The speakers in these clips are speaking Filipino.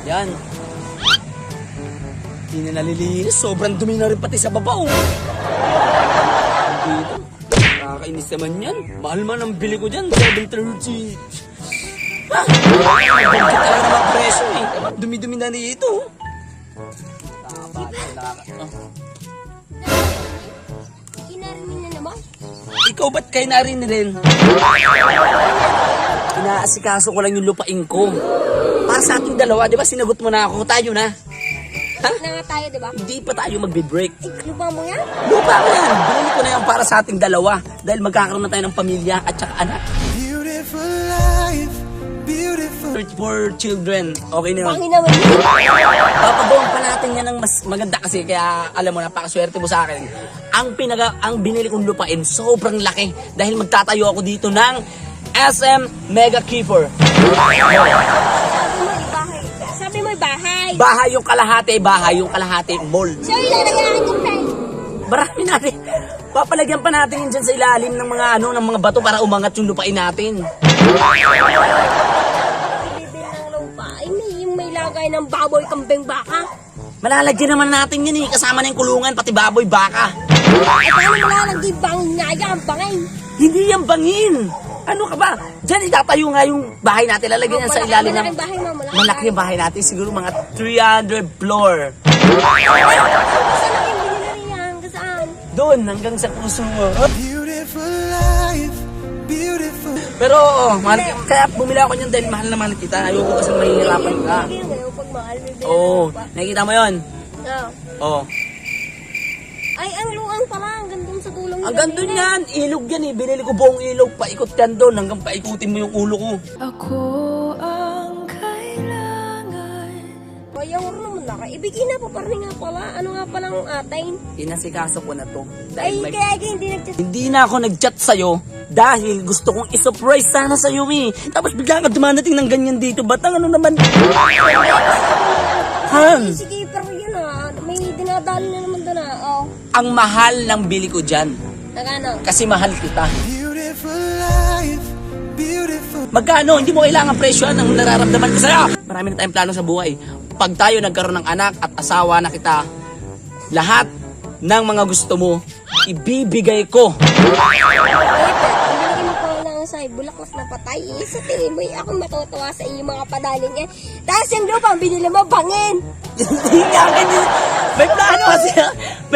Yan. Hindi na nalilinis. Sobrang dumi na rin pati sa baba, oh. Dito. Nakakainis naman yan. Mahal man ang bili ko dyan. 730. Ha? Budget talaga naman presyo, eh. Dumi-dumi na dito. Kinarinig na naman. Ikaw ba't kayo narinig rin? Inaasikaso ko lang yung lupain ko. Para sa ating dalawa, di ba sinagot mo na ako, tayo na. Ha? Na nga tayo, di ba? Hindi pa tayo magbe-break. Lupa mo yan? Lupa mo yan. Binili ko na yan para sa ating dalawa. Dahil magkakaroon na tayo ng pamilya at saka anak. Beautiful life, beautiful. 34 children. Okay na yun. Pangin naman yun. Papagawan pa natin yan ng mas maganda kasi. Kaya alam mo, napakaswerte mo sa akin. Ang binili kong lupain, sobrang laki. Dahil magtatayo ako dito ng SM Mega Keeper. Sabi mo bahay. Bahay yung kalahati, mall. So, ilalagay natin yung pen. Marami natin. Papalagyan pa natin yun dyan sa ilalim ng mga ng mga bato para umangat yung lupain natin. Bibili ng lupa. Ay, may lagay ng baboy, kambing, baka. Malalagyan naman natin yun eh. Kasama na yung kulungan, pati baboy, baka. Ay, paano malalagay bangin nga yan? Bangin. Hindi yan bangin. Ano ka ba? Diyan itatayo nga yung bahay natin. Lalagyan yan sa ilalim ng... Malaking bahay mo. Malaki yung bahay natin. Siguro mga 300 floor. Saan ang binili rin yan? Saan? Doon, hanggang sa puso mo. Beautiful life, beautiful. Pero, mahal, kaya bumili ako niyan dahil mahal na mahal kita. Ayoko kasi mahihirapan ka. Pag mahal, bibili Oo, ng lupa. nakikita mo yun? Oo. Oo. Ay, ang luang pala. Ang gandun sa tulong. Ang ganda niyan, ilog yan eh. Binili ko buong ilog, paikot yan doon hanggang paikutin mo yung ulo ko. Ako ang kailangan. Ayaw rin naman na. Ibigin na pa parang nga pala. Ano nga palang atin? Inasikaso ko na to. Ay, Dahil kaya hindi nag-chat. hindi na ako nag-chat sa'yo dahil gusto kong isurprise sana sa'yo eh. Tapos bigla ka dumadating ng ganyan dito. Ba't ang ano naman? Han, Sige, pero yun may dinadali na naman doon Oh, ang mahal ng bili ko dyan. nagano? Kasi mahal kita. Beautiful life, beautiful. Magkano? Hindi mo kailangan presyohan ang nararamdaman ko sa'yo. Marami na tayong plano sa buhay. Pag tayo nagkaroon ng anak at asawa na kita, lahat ng mga gusto mo, ibibigay ko. Hindi mo pa lang sa bulaklas na patay. Sa tingin mo, ako matutuwa sa iyo mga padaling yan. Tapos yung lupa, binili mo, bangin. Hindi nga ganyan. May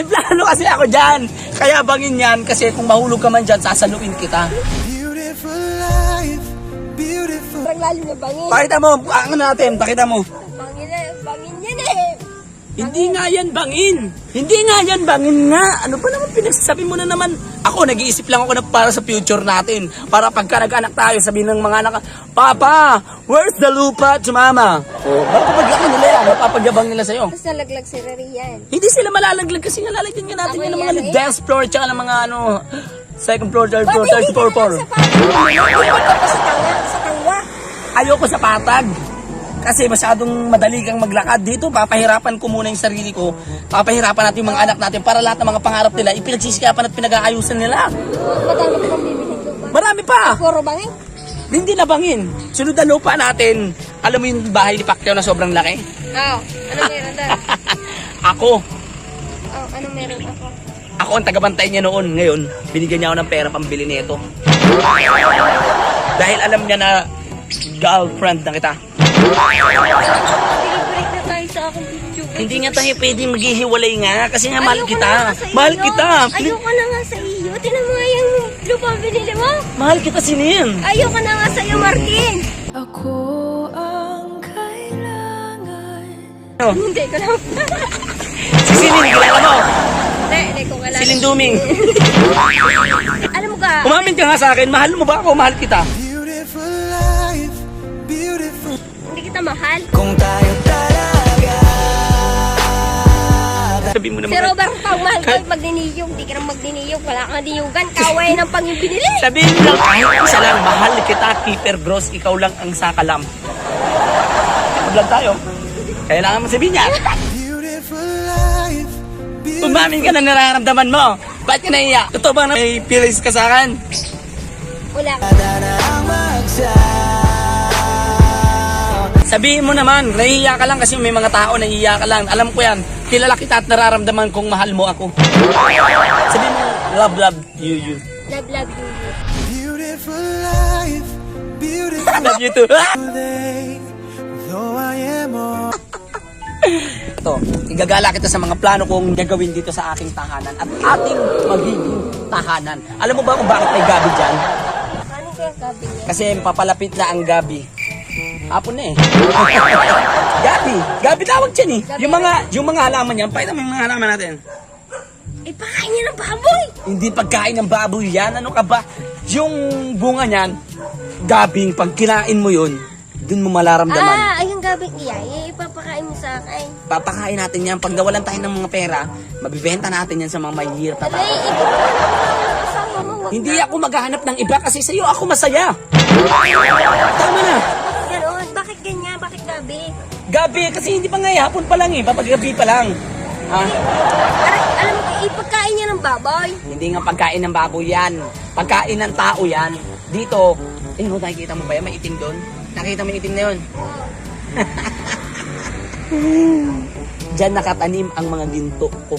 plano kasi ako dyan. Kaya bangin yan kasi kung mahulog ka man dyan, sasaluin kita. Beautiful life, beautiful. Parang lalim na bangin. Pakita mo, ano natin, pakita mo. Bangin yan eh. Hindi nga yan bangin. Hindi nga yan bangin nga. Ano pa naman pinagsasabi mo na naman? Ako, nag-iisip lang ako na para sa future natin. Para pagka nag-anak tayo, sabihin ng mga anak, Papa, where's the lupa to mama? O, baka paglaki nila yan, mapapagyabang nila sa'yo. Tapos nalaglag si Rarian. Hindi sila malalaglag kasi nga lalagyan nga natin Ako yan ng mga yan, eh. dance floor tsaka ng mga second floor, third floor, third floor, floor. Sa patag. Sa tangwa. Ayoko sa patag. Kasi masyadong madali kang maglakad dito. Papahirapan ko muna yung sarili ko. Papahirapan natin yung mga anak natin para lahat ng mga pangarap nila ipinagsisikapan at pinag-aayusan nila. Madami pa kang bibili lupa. Marami pa. Puro bangin. Hindi na bangin. Sunod na lupa natin. Alam mo yung bahay ni Pacquiao na sobrang laki? Oo. Ano meron doon? Ako. Oh, ano meron ako? Ako ang tagabantay niya noon. Ngayon, binigyan niya ako ng pera pambili nito. Dahil alam niya na girlfriend na kita. Sige, break na tayo sa aking video. Hindi nga tayo pwedeng maghihiwalay nga kasi nga mahal Ayoko kita. na nga sa iyo. Mahal kita. Ayoko na nga sa iyo. Tinan mo nga yung lupa binili mo. Mahal kita, Sinin. Ayoko na nga sa iyo, Martin. Ako ang kailangan. Hindi ko lang. Si Sinin, kilala mo. Hindi ko kalala. Si Linduming. Alam mo ka, Umamin ka nga sa akin, mahal mo ba ako? Mahal kita. Beautiful life, beautiful. hindi kita mahal. Kung tayo talaga. Sabi mo Si naman. Robert, pag mahal ko, magniniyog. Hindi ka nang magniniyog. Wala kang niyugan. Kaway ng pang yung binili. Sabihin mo lang kahit isa lang, mahal kita, Keeper Bros, ikaw lang ang sakalam. Mag-vlog tayo. Kailangan mo sabihin niya. Beautiful life, beautiful. Umamin ka na nararamdaman mo. Ba't ka naiya? Totoo ba na may feelings ka sa akin? Wala ka. Na ang magsa. Sabihin mo naman, nahihiya ka lang kasi may mga tao nahihiya ka lang. Alam ko yan. Kilala kita at nararamdaman kong mahal mo ako. Sabihin mo, love, you. Love you. Beautiful life, beautiful Love you too. day. Though I am all Ito, igagala kita sa mga plano kong gagawin dito sa aking tahanan at ating magiging tahanan. Alam mo ba kung bakit may gabi dyan? Ano kaya gabi niya? Kasi papalapit na ang gabi. Hapon na eh. Gabi tawag dyan eh. Yung mga halaman yan, pakita mo yung mga halaman natin. Pakain niya ng baboy! Hindi pagkain ng baboy yan, ano ka ba? Yung bunga niyan, gabing pag kinain mo yun, dun mo malaramdaman. Ay, yung gabing iyay, ipapakain mo sa akin. Papakain natin yan. Pag nawalan tayo ng mga pera, mabibenta natin yan sa mga mahihirap na tao. Aray, ikaw na kasama mo. Wag Hindi na. ako maghahanap ng iba kasi sa'yo ako masaya. Tama na. Bakit gano'n? Bakit ganyan? Bakit gabi? Gabi, kasi hindi pa nga eh. Hapon pa lang eh. Papagabi pa lang. Ha? Aray, alam mo, ipagkain niya ng baboy. Hindi nga pagkain ng baboy yan. Pagkain ng tao yan. Dito, nakikita mo ba yan? May itim doon? Nakita mo yung itim na yun? Diyan nakatanim ang mga ginto ko.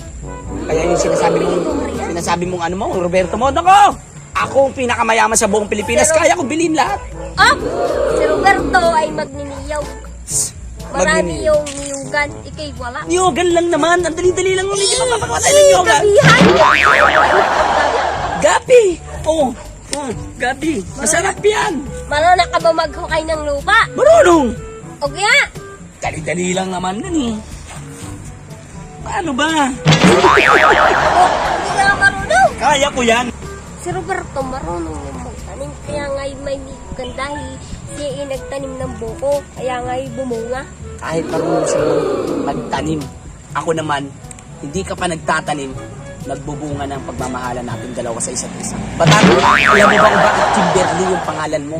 Kaya yung sinasabi mong ano mo, Roberto mo, nako! Ako ang pinakamayaman sa buong Pilipinas, kaya ko bilhin lahat. Oh! Si Roberto ay magniniyaw. Marami yung niyugan. Ikay wala. Niyogan lang naman, ang dali-dali lang ulit yung mapapakatay ng niyogan. Gabihan! Gabi! Oh, gabi. Masarap yan. Marunong ka ba maghukay ng lupa? Marunong. O kaya? Dali-dali lang naman nun eh. Paano ba? Hindi ka marunong. Kaya ko yan. Si Roberto marunong yung magtanim. Kaya nga'y may niyugan dahil siya ay nagtanim ng buko. Kaya nga'y bumunga. Kahit marunong siya magtanim. Ako naman, hindi ka pa nagtatanim, nagbubunga ng pagmamahalan natin dalawa sa isa't isa. Alam mo ba kung bakit Kimberly yung pangalan mo?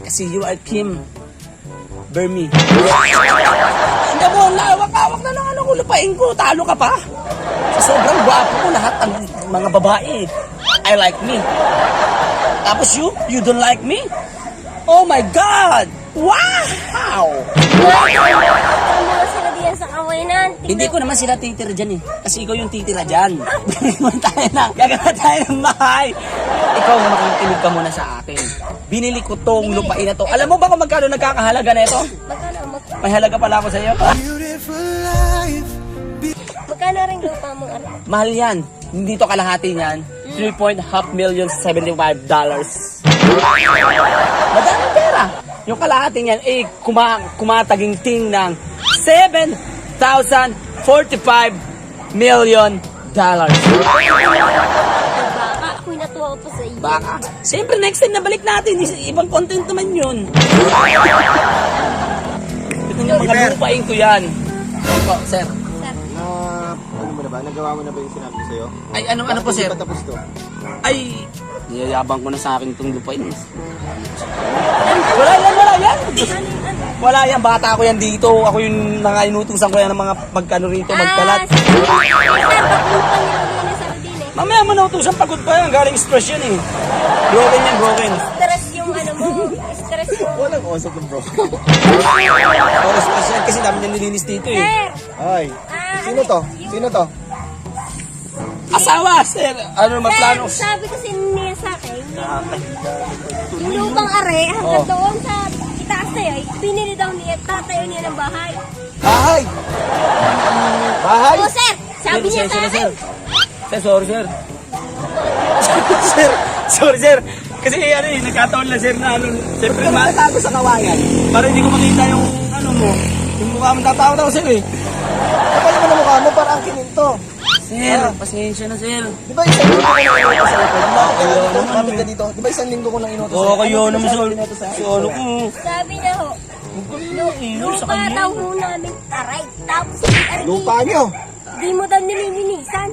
Kasi you are Kim Bermy. Hindi mo, lawak-awak na lang ko, lupain ko, talo ka pa. Sa sobrang gwapo ko, lahat ng mga babae, I like me. Tapos you don't like me? Oh my God! Wow! Ano sila diyan sa kawanan? Hindi ko naman sila titira dyan eh. Kasi ikaw yung titira dyan. Gagawa tayo ng bahay. Ikaw, makikinig ka muna sa akin. Binili ko tong lupain na to. Alam mo ba kung magkano nagkakahalaga na ito? Magkano? May halaga pala ako sa iyo. beautiful life. Magkano rin lupa mo? Ano? Mahal yan. Hindi to kalahati niyan. 3.5 million $75. Madaming pera. Yung kalahati niyan, kumataginting ng $7,045 million. Baka ako'y natuwa po sa iyo. Baka. Siyempre, next time na balik natin. Ibang content naman yun. Ito yung mga lupain ko yan. Po, sir. Sir, Ano mo na ba? Nagawa mo na ba yung sinabi ko sa'yo? Ay, ano po, Bakit sir? di pa tapos to? Ay, niyayabang ko na sa akin itong lupain. Wala yan. Wala yan, bata ko yan dito. Ako yung nakainutusan ko yan ng mga magkano rito, magkalat. Sir, baklupan niyo rin sa rodin eh. Mamaya mo nautusan, pagod pa yan. Galing stress yan eh. Broken yan, broken. Stress yung ano mo. Stress yung... Walang usap ng bro. Oh, stress yan kasi dami niya nilinis dito eh. Sir! Ay, sino to? Sino to? Asawa, sir. Ano naman plano? Sir, sabi kasi niya sa akin, yung lupang are, hanggang doon sa itaas na yun, pinili daw niya, tatayo niya ng bahay. Bahay! Bahay? Oo, sir! Sabi niya sa Sir, akin. Sir, sorry, sir. Sorry, sir. Kasi ano eh, nagkataon lang, sir, na ano, siyempre Tago sa kawayan. para hindi ko makita yung ano mo, yung mukha mo tatawa-tawa, sir eh. Kapal naman ang mukha mo, parang kininto. Sir, pasensya na, sir. Di ba isang linggo ko lang inutos sa likod? Ayun, Kapit ka dito. Di ba isang linggo ko lang inutos Oo, kayo Ano naman, sinasabi sir. nito sa akin? So, ano ko? Sabi niya ho, lupa daw ho namin aray. Tapos, Lupa nyo! di mo daw nililinisan.